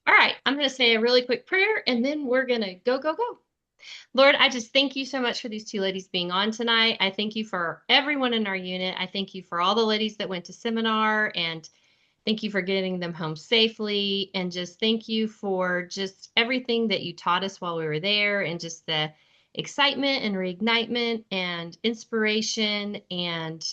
All right, I'm going to say a really quick prayer and then we're going to go, go, go. Lord, I just thank you so much for these two ladies being on tonight. I thank you for everyone in our unit. I thank you for all the ladies that went to seminar and thank you for getting them home safely. And just thank you for just everything that you taught us while we were there and just the excitement and reignitement and inspiration. And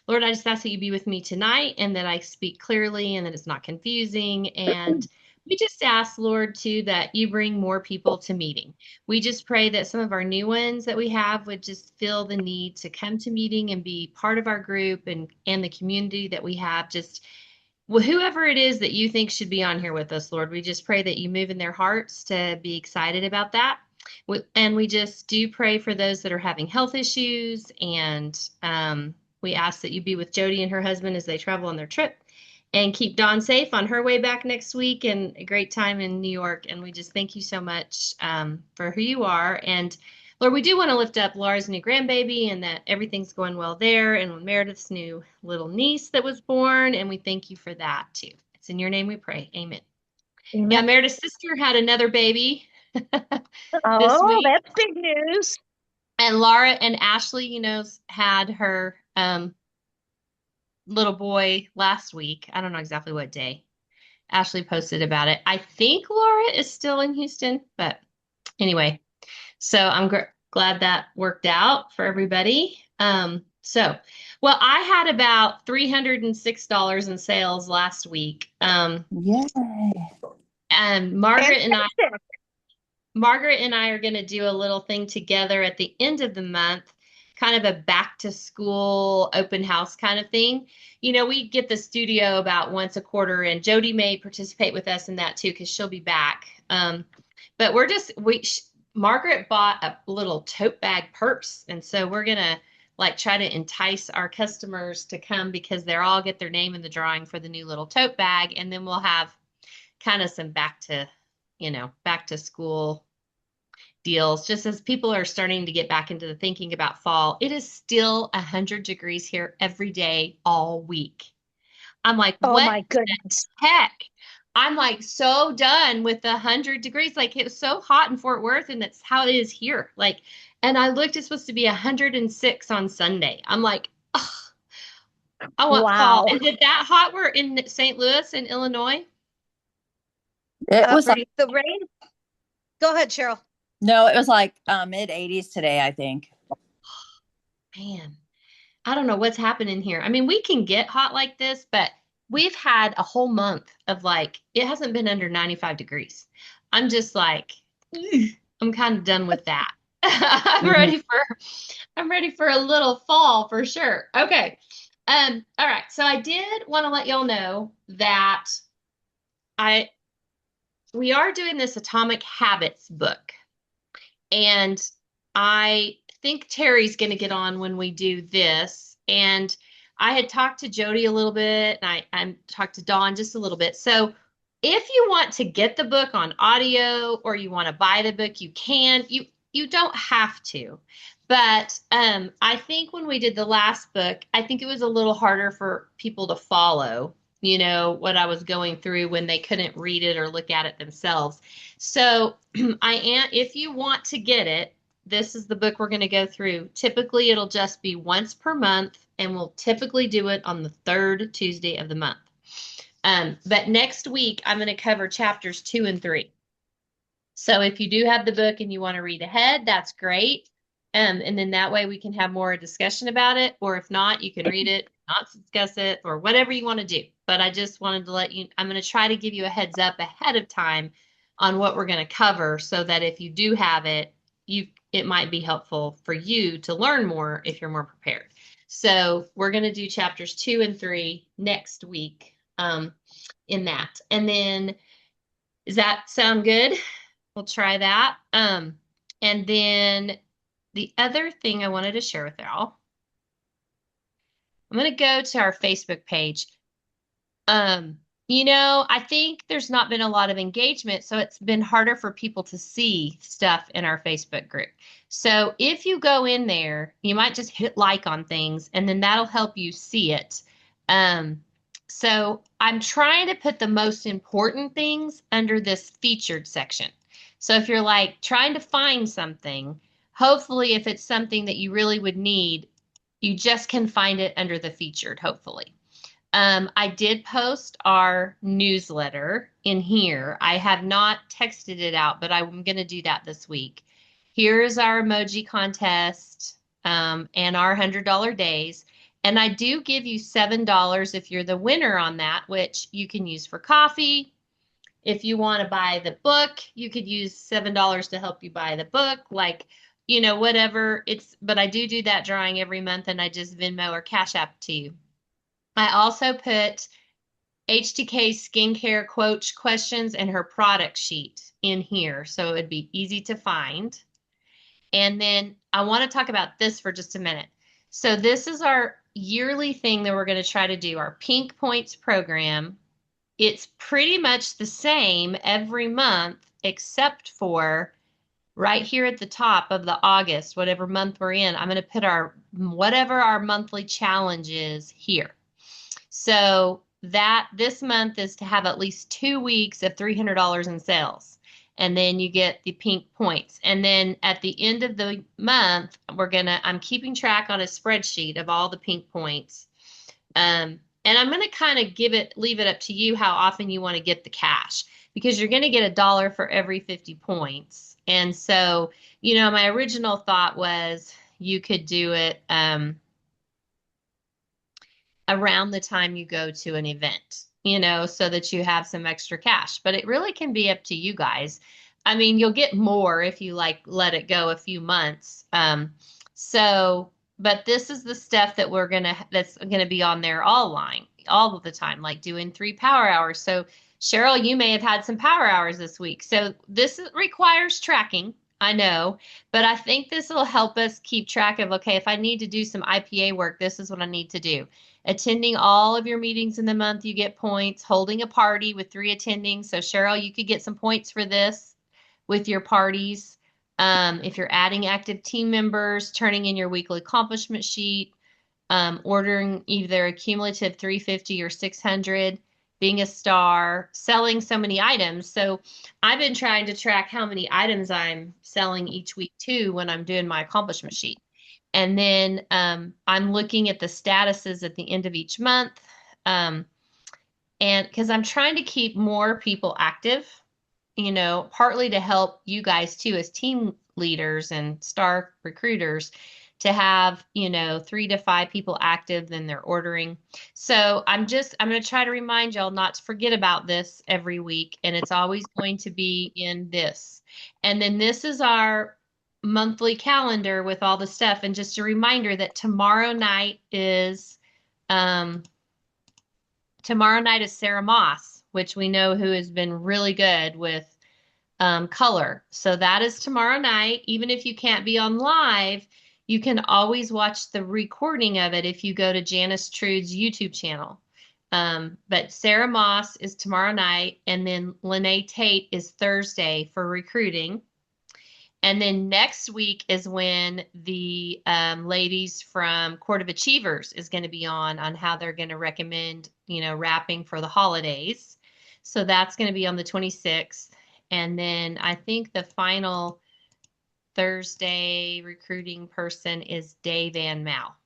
Lord, I just ask that you be with me tonight and that I speak clearly and that it's not confusing. And we just ask, Lord, too, that you bring more people to meeting. We just pray that some of our new ones that we have would just feel the need to come to meeting and be part of our group and the community that we have. Just well, whoever it is that you think should be on here with us, Lord, we just pray that you move in their hearts to be excited about that. And we just do pray for those that are having health issues. And we ask that you be with Jody and her husband as they travel on their trip and keep Dawn safe on her way back next week and a great time in New York. And we just thank you so much for who you are. And Lord, we do want to lift up Laura's new grandbaby and that everything's going well there and Meredith's new little niece that was born. And we thank you for that too. It's in your name we pray. Amen. Yeah, Amen. Meredith's sister had another baby this Oh, week. that's big news. And Laura and Ashley, had her little boy last week. I don't know exactly what day. Ashley posted about it. I think Laura is still in Houston, but anyway, so I'm glad that worked out for everybody. Well, I had about $306 in sales last week. Yay. And Fantastic. Margaret and I are going to do a little thing together at the end of the month, kind of a back to school open house kind of thing. We get the studio about once a quarter, and Jody may participate with us in that too because she'll be back. But Margaret bought a little tote bag purse, and so we're gonna like try to entice our customers to come because they'll all get their name in the drawing for the new little tote bag, and then we'll have kind of some back to school deals just as people are starting to get back into the thinking about fall. It is still 100 degrees here every day all week. I'm like, Oh what my the goodness. heck? I'm like so done with the 100 degrees. Like it was so hot in Fort Worth, and that's how it is here. Like, and I looked, it's supposed to be 106 on Sunday. I'm like, ugh, I want fall. Wow. Is it that hot? We're in St. Louis in Illinois. It was like, The rain. Go ahead, Cheryl. no, it was like mid 80s today, I think. Man, I don't know what's happening here. I mean, we can get hot like this, but we've had a whole month of like, it hasn't been under 95 degrees. I'm just like, "Ugh." I'm kind of done with that. Mhm. I'm ready for a little fall for sure. Okay. All right. So I did want to let y'all know that I we are doing this Atomic Habits book. And I think Terry's going to get on when we do this. And I had talked to Jody a little bit, and I talked to Dawn just a little bit. So if you want to get the book on audio or you want to buy the book, you can. You don't have to. But I think when we did the last book, I think it was a little harder for people to follow, what I was going through when they couldn't read it or look at it themselves. So if you want to get it, this is the book we're going to go through. Typically, it'll just be once per month, and we'll typically do it on the third Tuesday of the month. But next week, I'm going to cover chapters 2 and 3. So if you do have the book and you want to read ahead, that's great. And then that way we can have more discussion about it. Or if not, you can read it, not discuss it, or whatever you want to do. But I just wanted to I'm going to try to give you a heads up ahead of time on what we're going to cover so that if you do have it, it might be helpful for you to learn more if you're more prepared. So we're going to do chapters 2 and 3 next week in that. And then does that sound good? We'll try that. And then the other thing I wanted to share with y'all, I'm going to go to our Facebook page. I think there's not been a lot of engagement, so it's been harder for people to see stuff in our Facebook group. So if you go in there, you might just hit like on things, and then that'll help you see it. So I'm trying to put the most important things under this featured section. So if you're like trying to find something, hopefully if it's something that you really would need, you just can find it under the featured, hopefully. I did post our newsletter in here. I have not texted it out, but I'm going to do that this week. Here's our emoji contest and our $100 days. And I do give you $7 if you're the winner on that, which you can use for coffee. If you want to buy the book, you could use $7 to help you buy the book. Like, whatever but I do that drawing every month and I just Venmo or Cash App to you. I also put HTK skincare quote questions and her product sheet in here, so it would be easy to find. And then I want to talk about this for just a minute. So this is our yearly thing that we're going to try to do, our Pink Points program. It's pretty much the same every month, except for right here at the top of the August, whatever month we're in, I'm going to put whatever our monthly challenge is here. So that this month is to have at least 2 weeks of $300 in sales. And then you get the pink points. And then at the end of the month, I'm keeping track on a spreadsheet of all the pink points. And I'm going to kind of leave it up to you how often you want to get the cash, because you're going to get $1 for every 50 points. And so, my original thought was you could do it, around the time you go to an event, so that you have some extra cash. But it really can be up to you guys. I mean, you'll get more if you let it go a few months. But this is the stuff that that's gonna be on there all of the time, like doing 3 power hours. So Cheryl, you may have had some power hours this week. So this requires tracking. I know, but I think this will help us keep track of, okay, if I need to do some IPA work, this is what I need to do. Attending all of your meetings in the month, you get points. Holding a party with 3 attending. So Cheryl, you could get some points for this with your parties. If you're adding active team members, turning in your weekly accomplishment sheet, ordering either a cumulative 350 or 600, being a star, selling so many items. So I've been trying to track how many items I'm selling each week too when I'm doing my accomplishment sheet. And then I'm looking at the statuses at the end of each month. And because I'm trying to keep more people active, partly to help you guys too as team leaders and star recruiters to have, 3 to 5 people active, then they're ordering. So I'm going to try to remind y'all not to forget about this every week. And it's always going to be in this. And then this is our monthly calendar with all the stuff. And just a reminder that tomorrow night is Sarah Moss, which we know who has been really good with color. So that is tomorrow night. Even if you can't be on live, you can always watch the recording of it if you go to Janice Trude's YouTube channel. But Sarah Moss is tomorrow night, and then Lene Tate is Thursday for recruiting. And then next week is when the ladies from Court of Achievers is going to be on how they're going to recommend, wrapping for the holidays. So that's going to be on the 26th. And then I think the final Thursday recruiting person is Dave Van Mal.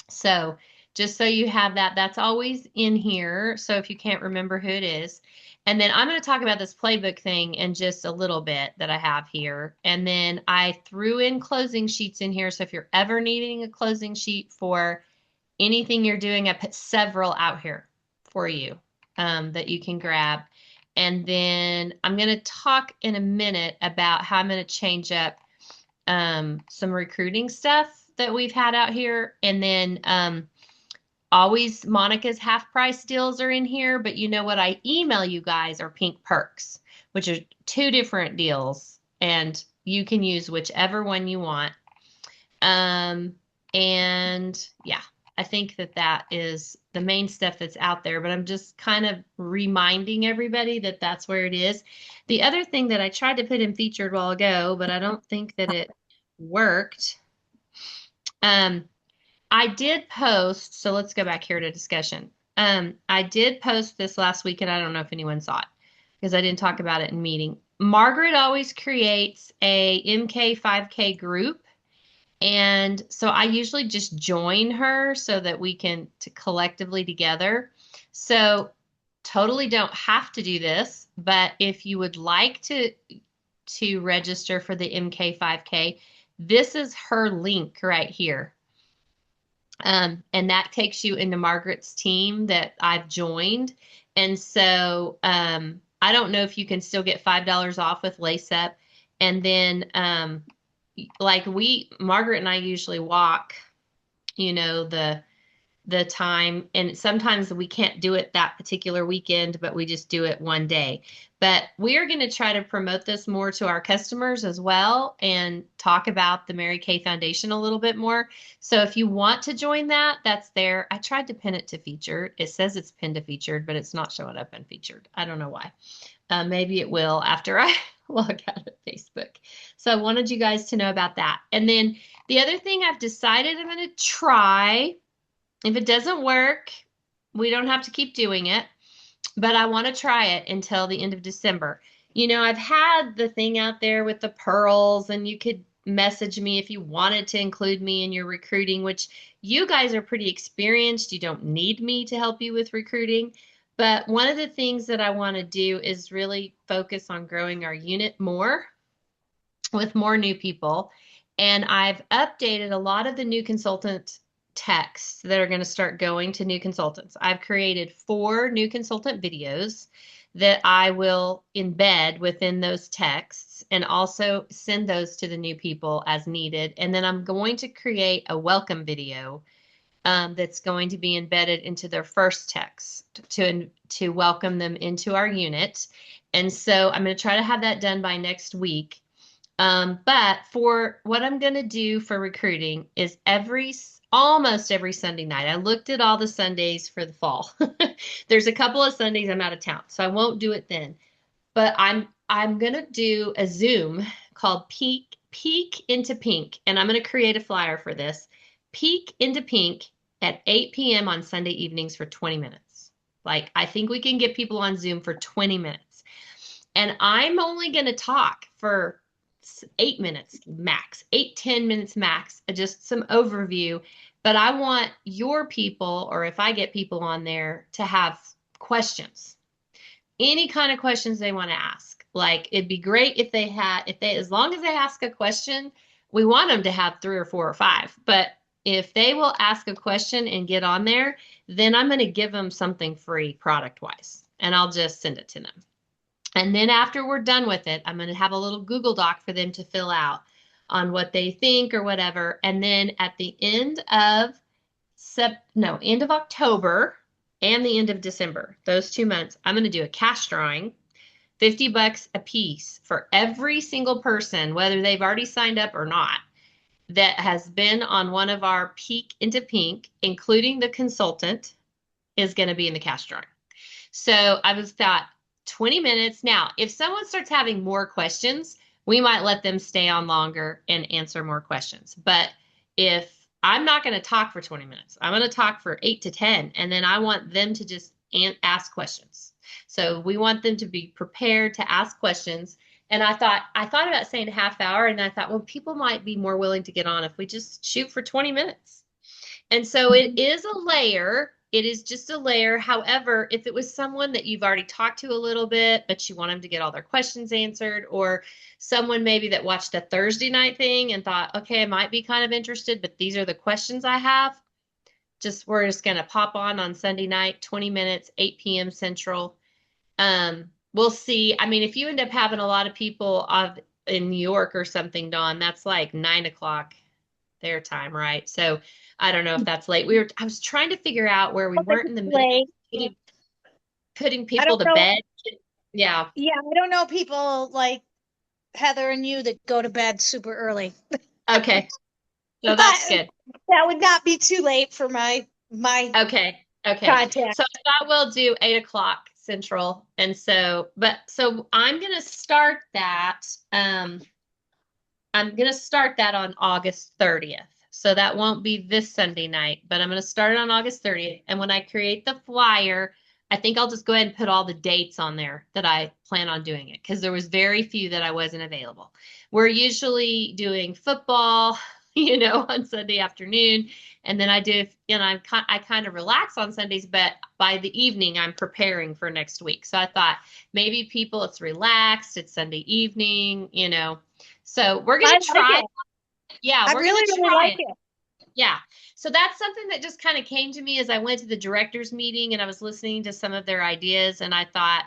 So just so you have that, that's always in here. So if you can't remember who it is. And then I'm going to talk about this playbook thing in just a little bit that I have here. And then I threw in closing sheets in here. So if you're ever needing a closing sheet for anything you're doing, I put several out here for you that you can grab. And then I'm going to talk in a minute about how I'm going to change up some recruiting stuff that we've had out here. And then always Monica's half price deals are in here. But you know what I email you guys are pink perks, which are 2 different deals. And you can use whichever one you want. And yeah. I think that is the main stuff that's out there, but I'm just kind of reminding everybody that that's where it is. The other thing that I tried to put in featured a while ago, but I don't think that it worked. I did post, so let's go back here to discussion. I did post this last week, and I don't know if anyone saw it because I didn't talk about it in meeting. Margaret always creates a MK 5K group. And so I usually just join her so that we can collectively together. So totally don't have to do this, but if you would like to register for the MK 5K, this is her link right here. And that takes you into Margaret's team that I've joined. And so I don't know if you can still get $5 off with Lace Up. And then like Margaret and I usually walk, the time, and sometimes we can't do it that particular weekend, but we just do it one day. But we are going to try to promote this more to our customers as well and talk about the Mary Kay Foundation a little bit more. So if you want to join that, that's there. I tried to pin it to featured. It says it's pinned to featured, but it's not showing up in featured. I don't know why. Maybe it will after I log out of Facebook. So I wanted you guys to know about that. And then the other thing I've decided I'm going to try, if it doesn't work, we don't have to keep doing it, but I want to try it until the end of December. I've had the thing out there with the pearls, and you could message me if you wanted to include me in your recruiting, which you guys are pretty experienced. You don't need me to help you with recruiting. But one of the things that I want to do is really focus on growing our unit more with more new people. And I've updated a lot of the new consultant texts that are going to start going to new consultants. I've created 4 new consultant videos that I will embed within those texts and also send those to the new people as needed. And then I'm going to create a welcome video that's going to be embedded into their first text to welcome them into our unit. And so I'm going to try to have that done by next week. But for what I'm going to do for recruiting is almost every Sunday night. I looked at all the Sundays for the fall. There's a couple of Sundays I'm out of town, so I won't do it then. But I'm going to do a Zoom called Peek into Pink, and I'm going to create a flyer for this. Peek into Pink at 8 p.m. on Sunday evenings for 20 minutes. Like, I think we can get people on Zoom for 20 minutes. And I'm only going to talk for 8 minutes max, 10 minutes max, just some overview. But I want your people, or if I get people on there, to have questions, any kind of questions they want to ask. Like, it'd be great if they as long as they ask a question, we want them to have 3 or 4 or 5. But if they will ask a question and get on there, then I'm going to give them something free product wise, and I'll just send it to them. And then after we're done with it, I'm going to have a little Google Doc for them to fill out on what they think or whatever. And then at the end of October and the end of December, those 2 months, I'm going to do a cash drawing, $50 a piece for every single person, whether they've already signed up or not, that has been on one of our Peek into Pink, including the consultant, is going to be in the cash drawing. So I was thought 20 minutes. Now, if someone starts having more questions, we might let them stay on longer and answer more questions. But if I'm not going to talk for 20 minutes, I'm going to talk for 8 to 10, and then I want them to just ask questions. So we want them to be prepared to ask questions. And I thought about saying a half hour, and I thought, well, people might be more willing to get on if we just shoot for 20 minutes. And so it is a layer. It is just a layer. However, if it was someone that you've already talked to a little bit, but you want them to get all their questions answered, or someone maybe that watched a Thursday night thing and thought, okay, I might be kind of interested, but these are the questions I have. We're just going to pop on Sunday night, 20 minutes, 8 p.m. Central. We'll see. I mean, if you end up having a lot of people in New York or something, Dawn, that's like 9 o'clock their time, right? So I don't know if that's late. I was trying to figure out where we weren't in the middle of putting people to bed. Yeah. Yeah, I don't know people like Heather and you that go to bed super early. Okay. So that's good. That would not be too late for my Okay. contact. So I thought we'll do 8 o'clock Central. And so I'm going to start that. I'm going to start that on August 30th. So that won't be this Sunday night, but I'm going to start it on August 30th. And when I create the flyer, I think I'll just go ahead and put all the dates on there that I plan on doing it because there was very few that I wasn't available. We're usually doing football, on Sunday afternoon. And then I do, I kind of relax on Sundays, but by the evening, I'm preparing for next week. So I thought maybe it's relaxed, it's Sunday evening, So we're I going to like try. it. Yeah, I we're going really, to really try like it. it. Yeah. So that's something that just kind of came to me as I went to the directors meeting and I was listening to some of their ideas. And I thought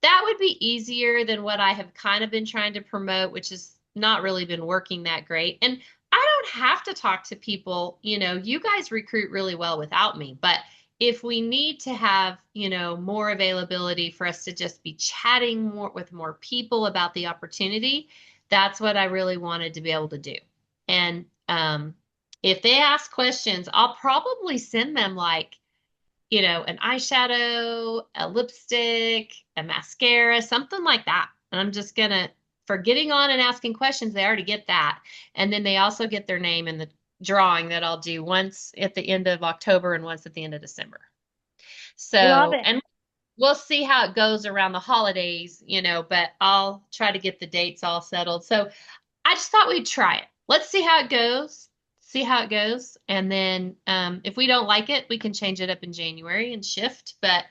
that would be easier than what I have kind of been trying to promote, which has not really been working that great. And I don't have to talk to people, you guys recruit really well without me, but if we need to have, more availability for us to just be chatting more with more people about the opportunity, that's what I really wanted to be able to do. And if they ask questions, I'll probably send them like, an eyeshadow, a lipstick, a mascara, something like that. And I'm just gonna, for getting on and asking questions, they already get that. And then they also get their name in the drawing that I'll do once at the end of October and once at the end of December. Love So, it. and we'll see how it goes around the holidays, but I'll try to get the dates all settled. So I just thought we'd try it. Let's see how it goes. See how it goes. And then if we don't like it, we can change it up in January and shift. But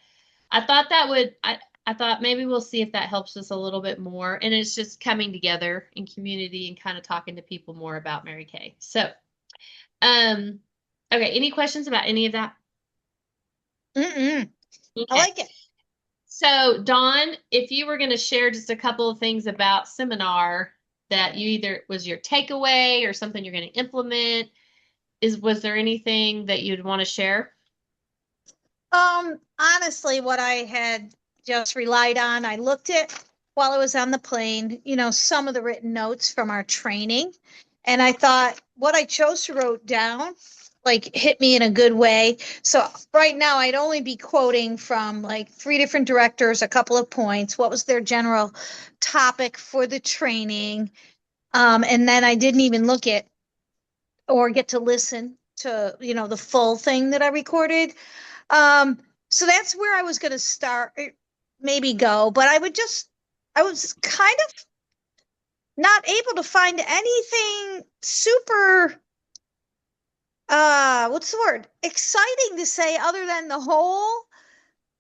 I thought I thought maybe we'll see if that helps us a little bit more. And it's just coming together in community and kind of talking to people more about Mary Kay. So, um, okay, any questions about any of that? Mm-mm. I Okay. like it. So, Dawn, if you were going to share just a couple of things about seminar that you either was your takeaway or something you're going to implement, was there anything that you'd want to share? Honestly, what I had just relied on, I looked at while I was on the plane, some of the written notes from our training. And I thought what I chose to wrote down, like hit me in a good way. So right now I'd only be quoting from like three different directors, a couple of points. What was their general topic for the training? And then I didn't even look at or get to listen to, the full thing that I recorded. Um, so that's where I was going to start, maybe go, but I was kind of not able to find anything super, what's the word? Exciting to say other than the whole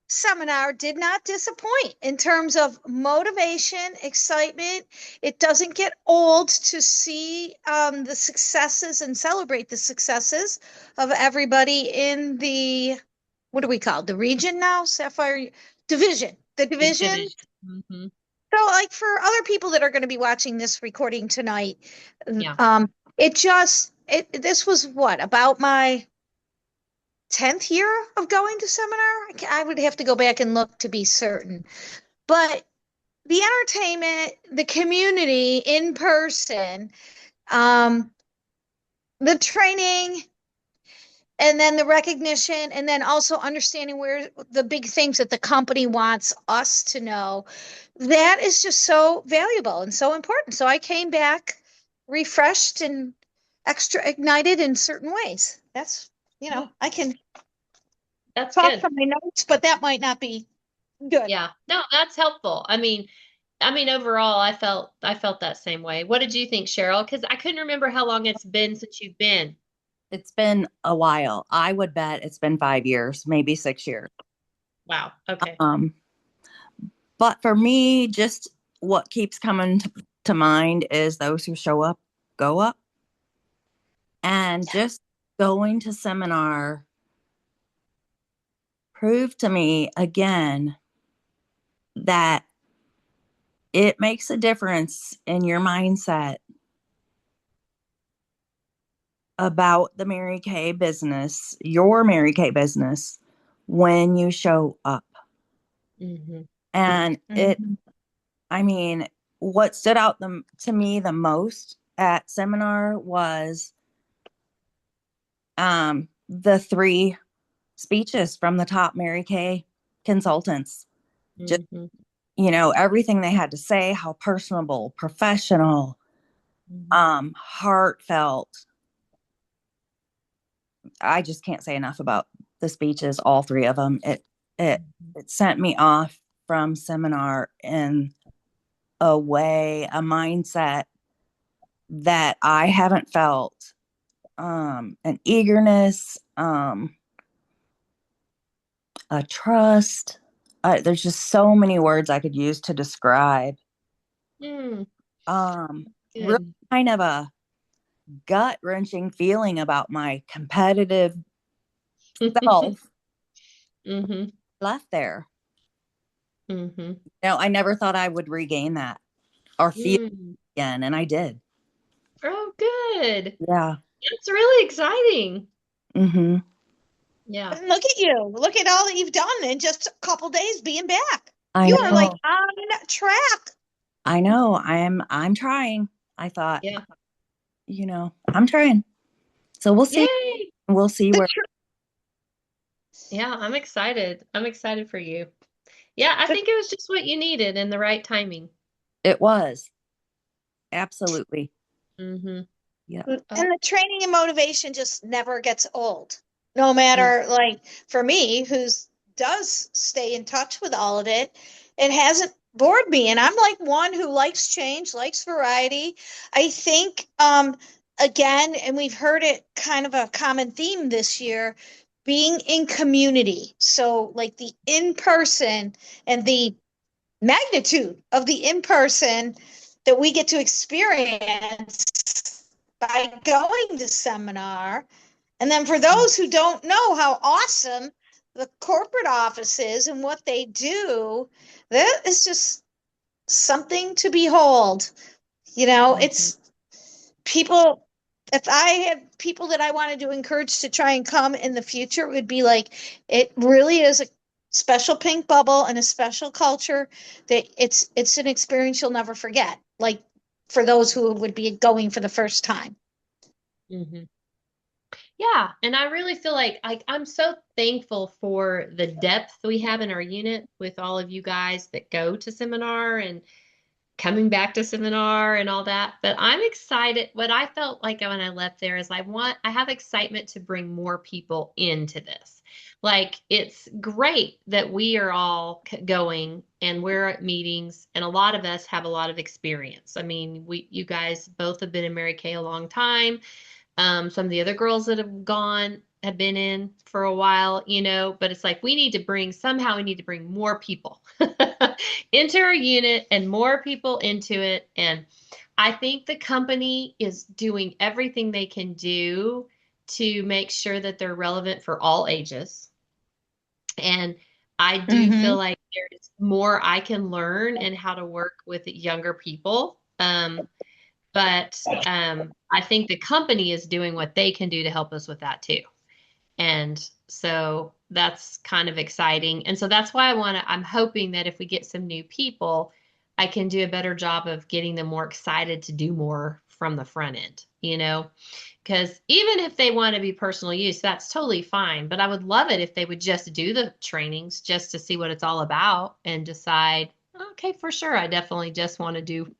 seminar did not disappoint in terms of motivation, excitement. It doesn't get old to see the successes and celebrate the successes of everybody in the, what do we call it? The region now? Sapphire division. The division. Division. Hmm. So, like for other people that are going to be watching this recording tonight, Yeah. this was what about my 10th year of going to seminar. I would have to go back and look to be certain. But the entertainment, the community in person, um, the training, and then the recognition, and then also understanding where the big things that the company wants us to know, that is just so valuable and so important. So I came back refreshed and extra ignited in certain ways. That's, I can That's talk good. from my notes, but that might not be good. Yeah. No, that's helpful. I mean, overall, I felt that same way. What did you think, Cheryl? Because I couldn't remember how long it's been since you've been. It's been a while. I would bet it's been 5 years, maybe 6 years. Wow. Okay. Um, but for me, just what keeps coming to mind is those who show up, go up. And just going to seminar proved to me again that it makes a difference in your mindset about the Mary Kay business, your Mary Kay business, when you show up. Hmm. And I mean, what stood out to me the most at seminar was the three speeches from the top Mary Kay consultants. Just, Hmm. everything they had to say, how personable, professional, heartfelt. I just can't say enough about the speeches, all three of them. It sent me off from seminar in a way, a mindset that I haven't felt, an eagerness, a trust. There's just so many words I could use to describe. Mm, Really good. kind of a gut wrenching feeling about my competitive self Mm-hmm. left there. Mm-hmm. Now, I never thought I would regain that or feel Mm. again, and I did. Oh, good. Yeah. It's really exciting. Mm-hmm. Yeah. And look at you. Look at all that you've done in just a couple days being back. I You are like know. on track. I know. I'm trying. I thought, Yeah. I'm trying. So we'll see. Yay. We'll see The, where tr- Yeah, I'm excited. I'm excited for you. Yeah, I the think it was just what you needed in the right timing. it was. Absolutely. Mm-hmm. Yeah. and Oh, the training and motivation just never gets old. No mm, matter, like, for me, who's does stay in touch with all of it, it hasn't bored me. And I'm like one who likes change, likes variety. I think again, and we've heard it kind of a common theme this year, being in community. So like the in person and the magnitude of the in person that we get to experience by going to seminar. And then for mm, those who don't know how awesome the corporate office is and what they do, that is just something to behold. mhm, It's people. If I had people that I wanted to encourage to try and come in the future, it would be like it really is a special pink bubble and a special culture that it's an experience you'll never forget. Like for those who would be going for the first time. mhm. Yeah, and I really feel like I'm so thankful for the depth we have in our unit with all of you guys that go to seminar and coming back to seminar and all that. But I'm excited. What I felt like when I left there is I have excitement to bring more people into this. Like it's great that we are all going and we're at meetings and a lot of us have a lot of experience. I mean, you guys both have been in Mary Kay a long time. Some of the other girls that have gone have been in for a while, but it's like somehow we need to bring more people into our unit and more people into it. And I think the company is doing everything they can do to make sure that they're relevant for all ages. And I do feel Mm-hmm. like there's more I can learn in how to work with younger people. But I think the company is doing what they can do to help us with that too. And so that's kind of exciting. And so that's why I'm hoping that if we get some new people, I can do a better job of getting them more excited to do more from the front end. Because even if they want to be personal use, that's totally fine. But I would love it if they would just do the trainings just to see what it's all about and decide, okay, for sure, I definitely just want to do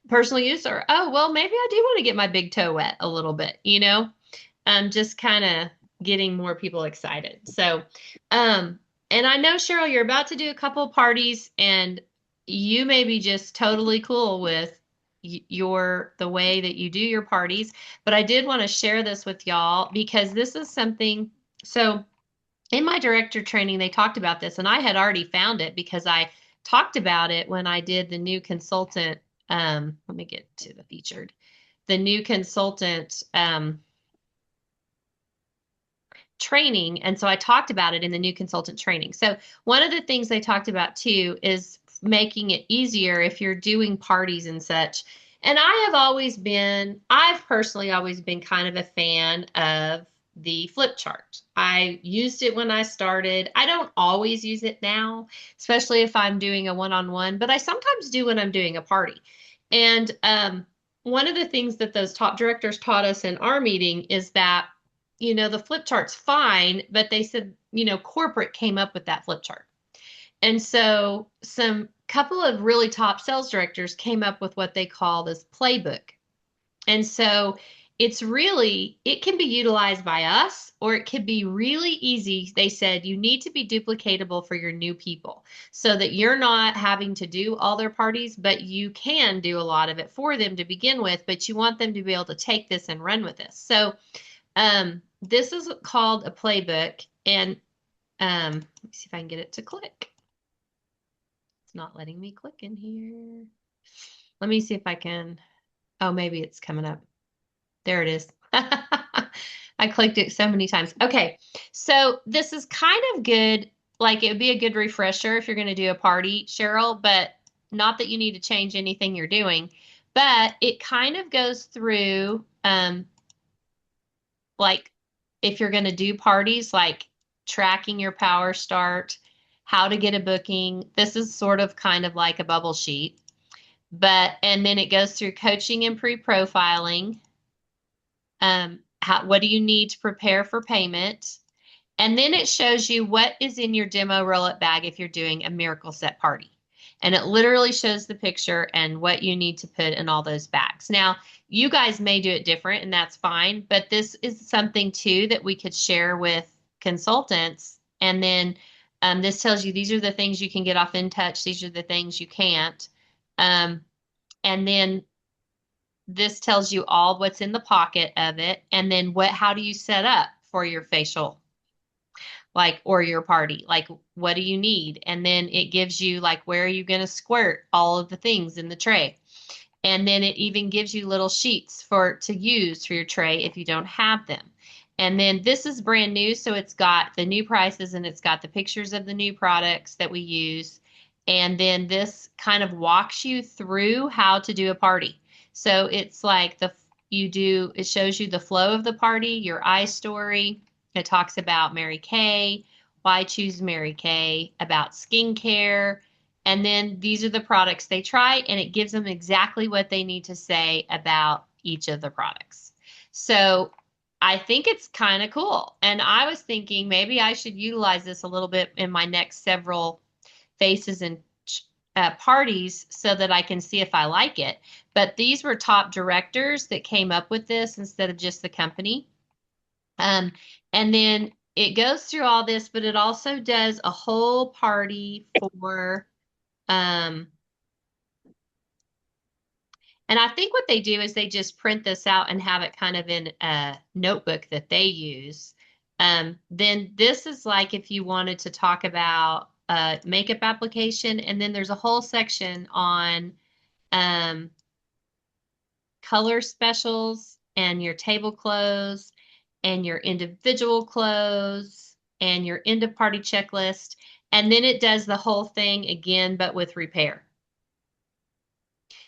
personal use, or, oh, well, maybe I do want to get my big toe wet a little bit. Just kind of getting more people excited. So, and I know, Cheryl, you're about to do a couple of parties and you may be just totally cool with the way that you do your parties, but I did want to share this with y'all because this is something. So in my director training, they talked about this, and I had already found it because I talked about it when I did the new consultant. Let me get to the new consultant training. And so I talked about it in the new consultant training. So one of the things they talked about too is making it easier if you're doing parties and such. And I've personally always been kind of a fan of the flip chart. I used it when I started. I don't always use it now, especially if I'm doing a one-on-one, but I sometimes do when I'm doing a party. And one of the things that those top directors taught us in our meeting is that the flip chart's fine, but they said, corporate came up with that flip chart. And so some couple of really top sales directors came up with what they call this playbook. And so it can be utilized by us, or it could be really easy. They said you need to be duplicatable for your new people so that you're not having to do all their parties, but you can do a lot of it for them to begin with, but you want them to be able to take this and run with this. So this is called a playbook, and let me see if I can get it to click. It's not letting me click in here. Let me see if I can. Oh, maybe it's coming up. There it is. I clicked it so many times. Okay, so this is kind of good. Like, it would be a good refresher if you're going to do a party, Cheryl, but not that you need to change anything you're doing. But it kind of goes through, like, if you're going to do parties, like tracking your power start, how to get a booking. This is sort of kind of like a bubble sheet. And then it goes through coaching and pre-profiling. What do you need to prepare for payment? And then it shows you what is in your demo roll-up bag if you're doing a miracle set party. And it literally shows the picture and what you need to put in all those bags. Now, you guys may do it different, and that's fine, but this is something too that we could share with consultants. And then this tells you these are the things you can get off InTouch, these are the things you can't. And then this tells you all what's in the pocket of it, and then how do you set up for your facial, like, or your party, like, what do you need? And then it gives you, like, where are you going to squirt all of the things in the tray? And then it even gives you little sheets to use for your tray if you don't have them. And then this is brand new, so it's got the new prices and it's got the pictures of the new products that we use. And then this kind of walks you through how to do a party. So it's like it shows you the flow of the party, your story. It talks about Mary Kay, why choose Mary Kay, about skincare. And then these are the products they try, and it gives them exactly what they need to say about each of the products. So I think it's kind of cool. And I was thinking maybe I should utilize this a little bit in my next several faces and parties so that I can see if I like it. But these were top directors that came up with this instead of just the company. And then it goes through all this, but it also does a whole party for, and I think what they do is they just print this out and have it kind of in a notebook that they use. Then this is like if you wanted to talk about makeup application, and then there's a whole section on color specials and your table clothes and your individual clothes and your end of party checklist. And then it does the whole thing again, but with repair.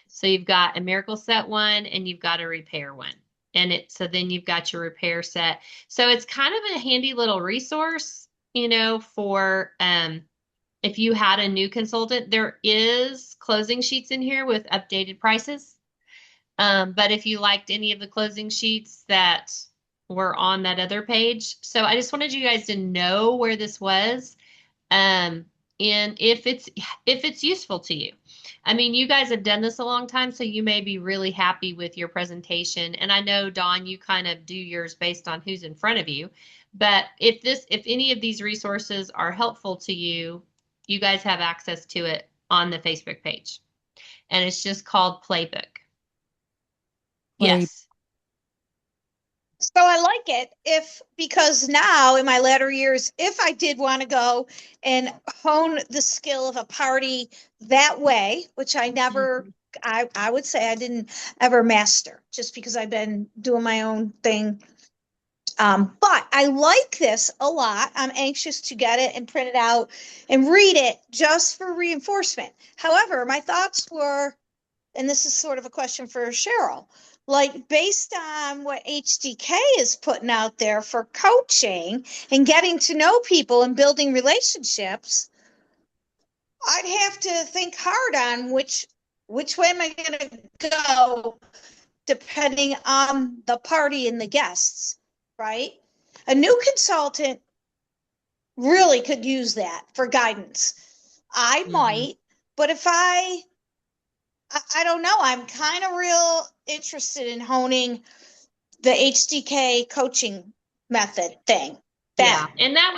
So you've got a miracle set one and you've got a repair one. So then you've got your repair set. So it's kind of a handy little resource, for if you had a new consultant. There is closing sheets in here with updated prices. But if you liked any of the closing sheets that were on that other page. So I just wanted you guys to know where this was. And if it's useful to you. I mean, you guys have done this a long time, so you may be really happy with your presentation. And I know, Dawn, you kind of do yours based on who's in front of you. But if any of these resources are helpful to you, you guys have access to it on the Facebook page. And it's just called Playbook. Yes. So I like it because now in my latter years, if I did want to go and hone the skill of a party that way, which I never, I would say I didn't ever master just because I've been doing my own thing. But I like this a lot. I'm anxious to get it and print it out and read it just for reinforcement. However, my thoughts were, and this is sort of a question for Cheryl, like based on what HDK is putting out there for coaching and getting to know people and building relationships, I'd have to think hard on which way am I going to go depending on the party and the guests, right? A new consultant really could use that for guidance. I might, but if I don't know, I'm kind of real interested in honing the HDK coaching method thing. Yeah, That, and that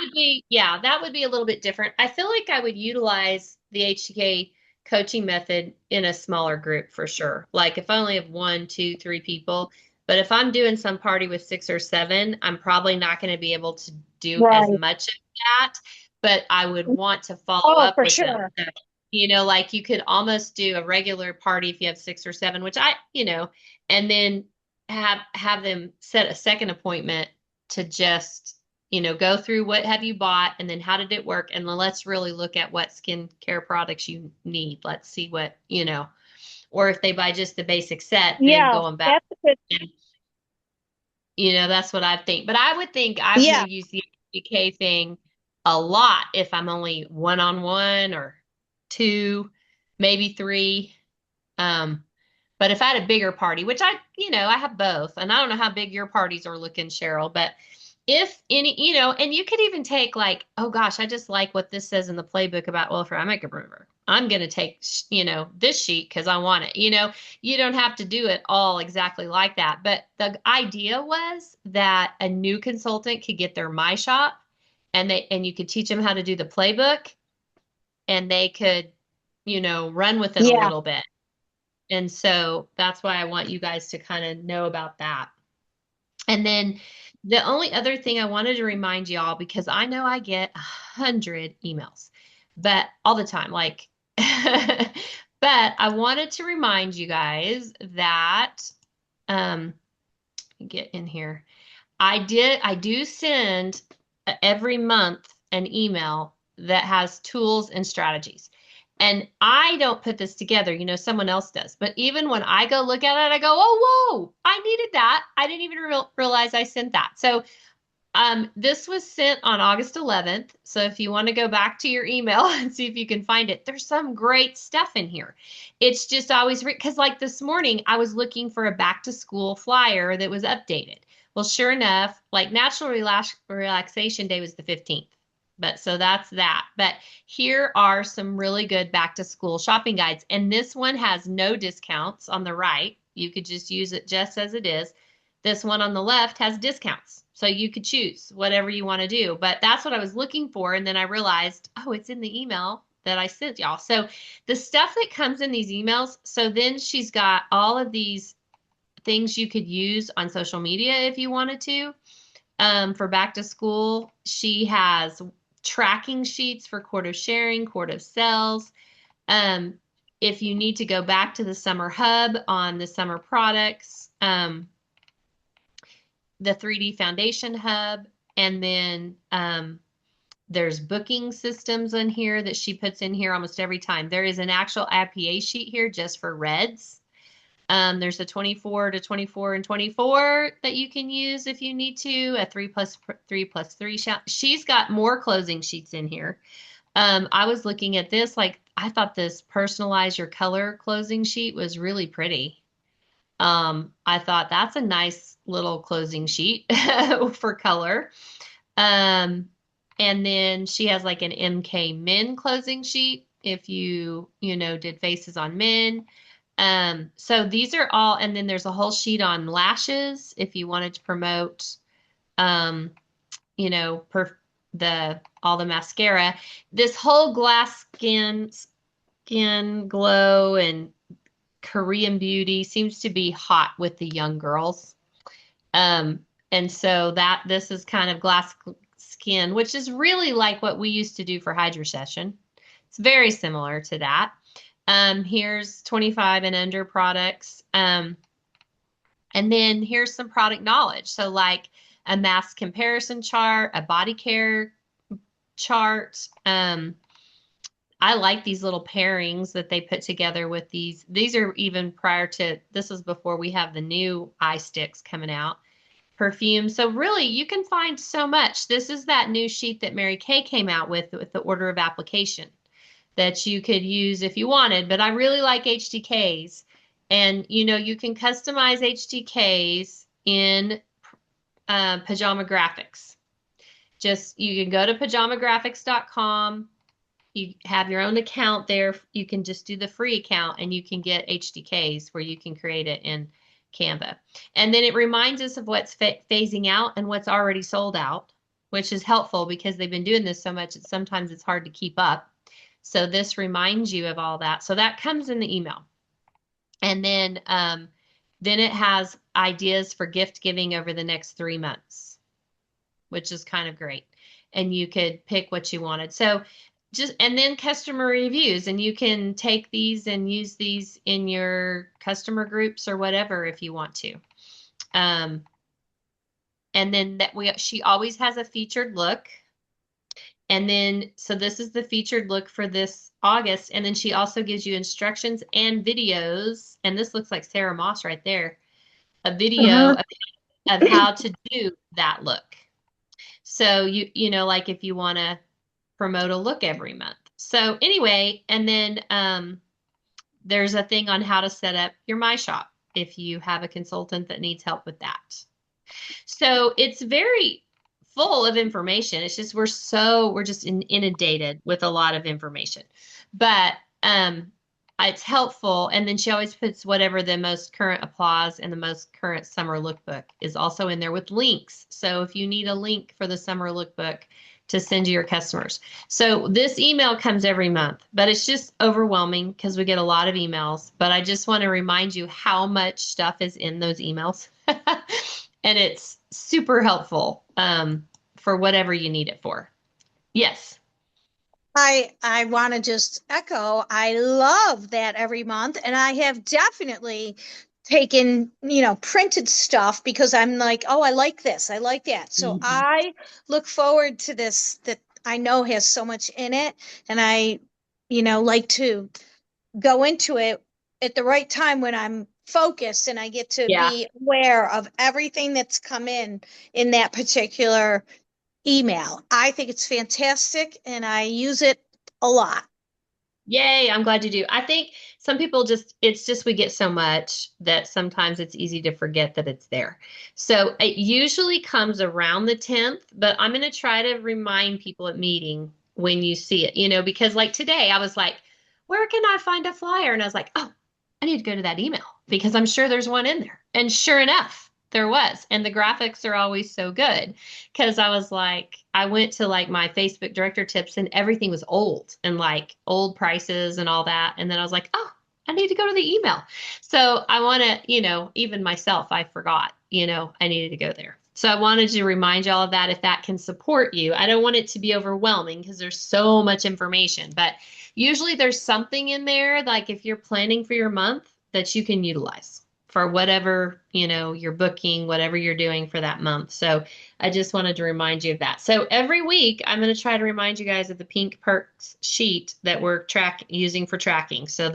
would be a little bit different. I feel like I would utilize the HTK coaching method in a smaller group for sure. Like if I only have one, two, three people, but if I'm doing some party with 6 or 7, I'm probably not going to be able to do as right. much of that, but I would want to follow Oh, up for with them. sure. So, like you could almost do a regular party if you have 6 or 7, which and then have them set a second appointment to just go through what have you bought and then how did it work? And then let's really look at what skincare products you need. Let's see what, or if they buy just the basic set, then Yeah, going back. that's a good. And, that's what I think. But I would think I'm going Yeah, to use the HBK thing a lot if I'm only one-on-one or two, maybe three. Um, but if I had a bigger party, which I have both, and I don't know how big your parties are looking, Cheryl, but if any, and you could even take like, oh gosh, I just like what this says in the playbook about oil for eye makeup remover. I'm going to take, this sheet because I want it. You don't have to do it all exactly like that. But the idea was that a new consultant could get their My Shop and you could teach them how to do the playbook and they could, run with it a yeah. little bit. And so that's why I want you guys to kind of know about that. And then the only other thing I wanted to remind y'all, because I know I get 100 emails, but all the time, like, but I wanted to remind you guys that, get in here. I do send every month an email that has tools and strategies. And I don't put this together, someone else does. But even when I go look at it, I go, oh, whoa, I needed that. I didn't even realize I sent that. So this was sent on August 11th. So if you want to go back to your email and see if you can find it, there's some great stuff in here. It's just always because like this morning, I was looking for a back to school flyer that was updated. Well, sure enough, like Natural Relaxation Day was the 15th. But so that's that. But here are some really good back to school shopping guides. And this one has no discounts on the right. You could just use it just as it is. This one on the left has discounts. So you could choose whatever you want to do. But that's what I was looking for. And then I realized, oh, it's in the email that I sent y'all. So the stuff that comes in these emails, so then she's got all of these things you could use on social media if you wanted to. For back to school, she has tracking sheets for quart of sharing, quart of sales. If you need to go back to the summer hub on the summer products, the 3D Foundation Hub, and then there's booking systems in here that she puts in here almost every time. There is an actual IPA sheet here just for reds. There's a 24 to 24 and 24 that you can use if you need to, a 3+3+3. She's got more closing sheets in here. I was looking at this, like I thought this personalize your color closing sheet was really pretty. I thought that's a nice little closing sheet for color. And then she has like an MK men closing sheet if you did faces on men. So these are all, and then there's a whole sheet on lashes if you wanted to promote, all the mascara. This whole glass skin glow and Korean beauty seems to be hot with the young girls. And so this is kind of glass skin, which is really like what we used to do for Hydra Session. It's very similar to that. Here's 25 and under products. And then here's some product knowledge. So like a mass comparison chart, a body care chart. I like these little pairings that they put together with these. These are even prior to, this is before we have the new eye sticks coming out. Perfume. So really you can find so much. This is that new sheet that Mary Kay came out with the order of application that you could use if you wanted, but I really like HDKs. And you can customize HDKs in Pajama Graphics. You can go to pajamagraphics.com. You have your own account there. You can just do the free account and you can get HDKs where you can create it in Canva. And then it reminds us of what's phasing out and what's already sold out, which is helpful because they've been doing this so much that sometimes it's hard to keep up. So this reminds you of all that. So that comes in the email. And then it has ideas for gift giving over the next 3 months, which is kind of great. And you could pick what you wanted. So and then customer reviews, and you can take these and use these in your customer groups or whatever if you want to. And then she always has a featured look. And then, so this is the featured look for this August. And then she also gives you instructions and videos. And this looks like Sarah Moss right there. A video of how to do that look. So you know, like if you want to promote a look every month. So anyway, and then there's a thing on how to set up your My Shop if you have a consultant that needs help with that. So it's very full of information. It's just we're just inundated with a lot of information. But it's helpful. And then she always puts whatever the most current applause and the most current summer lookbook is also in there with links. So if you need a link for the summer lookbook to send to your customers. So this email comes every month, but it's just overwhelming because we get a lot of emails. But I just want to remind you how much stuff is in those emails. And it's super helpful for whatever you need it for. Yes. I want to just echo, I love that every month. And I have definitely taken, printed stuff because I'm like, oh, I like this. I like that. So I look forward to this that I know has so much in it. And I, like to go into it at the right time when I'm focused and I get to be aware of everything that's come in that particular email. I think it's fantastic and I use it a lot. Yay, I'm glad you do. I think some people it's just we get so much that sometimes it's easy to forget that it's there. So it usually comes around the 10th, but I'm going to try to remind people at meeting when you see it, because like today I was like, where can I find a flyer? And I was like, oh, I need to go to that email because I'm sure there's one in there. And sure enough, there was. And the graphics are always so good because I was like, I went to like my Facebook director tips and everything was old and like old prices and all that. And then I was like, oh, I need to go to the email. So I want to, even myself, I forgot, I needed to go there. So I wanted to remind y'all of that if that can support you. I don't want it to be overwhelming because there's so much information, but usually there's something in there, like if you're planning for your month that you can utilize for whatever, you're booking, whatever you're doing for that month. So I just wanted to remind you of that. So every week, I'm going to try to remind you guys of the pink perks sheet that we're using for tracking so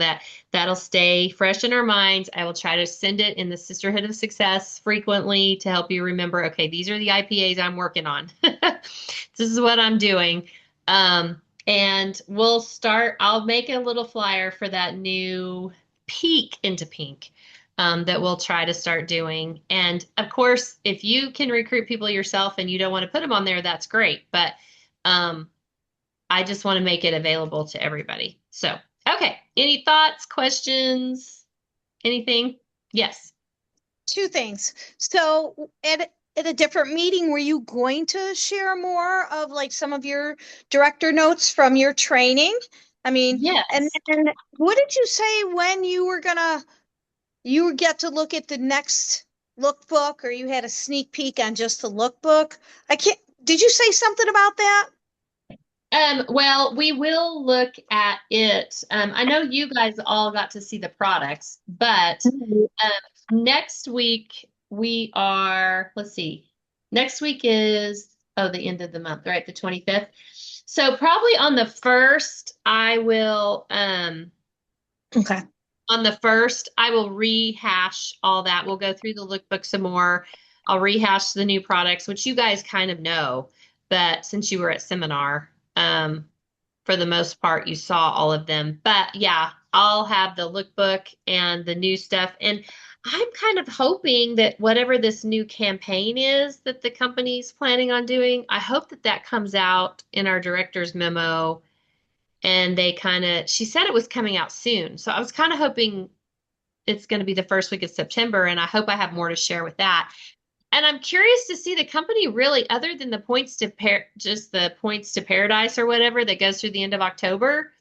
that'll stay fresh in our minds. I will try to send it in the Sisterhood of Success frequently to help you remember, okay, these are the IPAs I'm working on. This is what I'm doing. And I'll make a little flyer for that new peek into pink. That we'll try to start doing. And of course, if you can recruit people yourself and you don't want to put them on there, that's great. But I just want to make it available to everybody. So, okay. Any thoughts, questions, anything? Yes. Two things. So at a different meeting, were you going to share more of like some of your director notes from your training? I mean, yes. And then what did you say when you were you get to look at the next lookbook or you had a sneak peek on just the lookbook? Did you say something about that? Well, we will look at it. I know you guys all got to see the products, but next week let's see, next week is, the end of the month, right? The 25th. So probably on the 1st, I will, okay. On the 1st, I will rehash all that. We'll go through the lookbook some more. I'll rehash the new products, which you guys kind of know, but since you were at seminar, for the most part, you saw all of them. But yeah, I'll have the lookbook and the new stuff. And I'm kind of hoping that whatever this new campaign is that the company's planning on doing, I hope that comes out in our director's memo. And she said it was coming out soon. So I was kind of hoping it's going to be the first week of September, and I hope I have more to share with that. And I'm curious to see the company really, other than the just the points to paradise or whatever that goes through the end of October,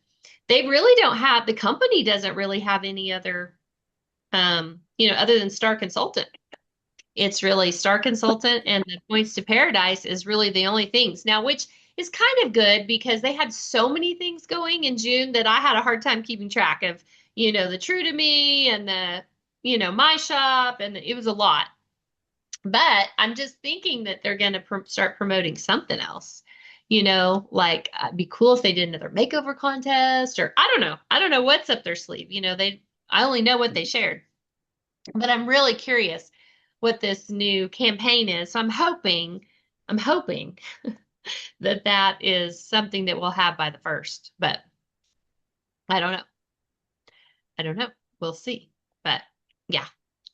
they really don't have, the company doesn't really have any other, other than Star Consultant. It's really Star Consultant and the Points to Paradise is really the only things now, which is kind of good because they had so many things going in June that I had a hard time keeping track of, the True to Me and the, My Shop, and it was a lot. But I'm just thinking that they're going to start promoting something else. Like it'd be cool if they did another makeover contest, or I don't know. I don't know what's up their sleeve. I only know what they shared. But I'm really curious what this new campaign is. So I'm hoping that that is something that we'll have by the first, but I don't know. I don't know. We'll see. But yeah.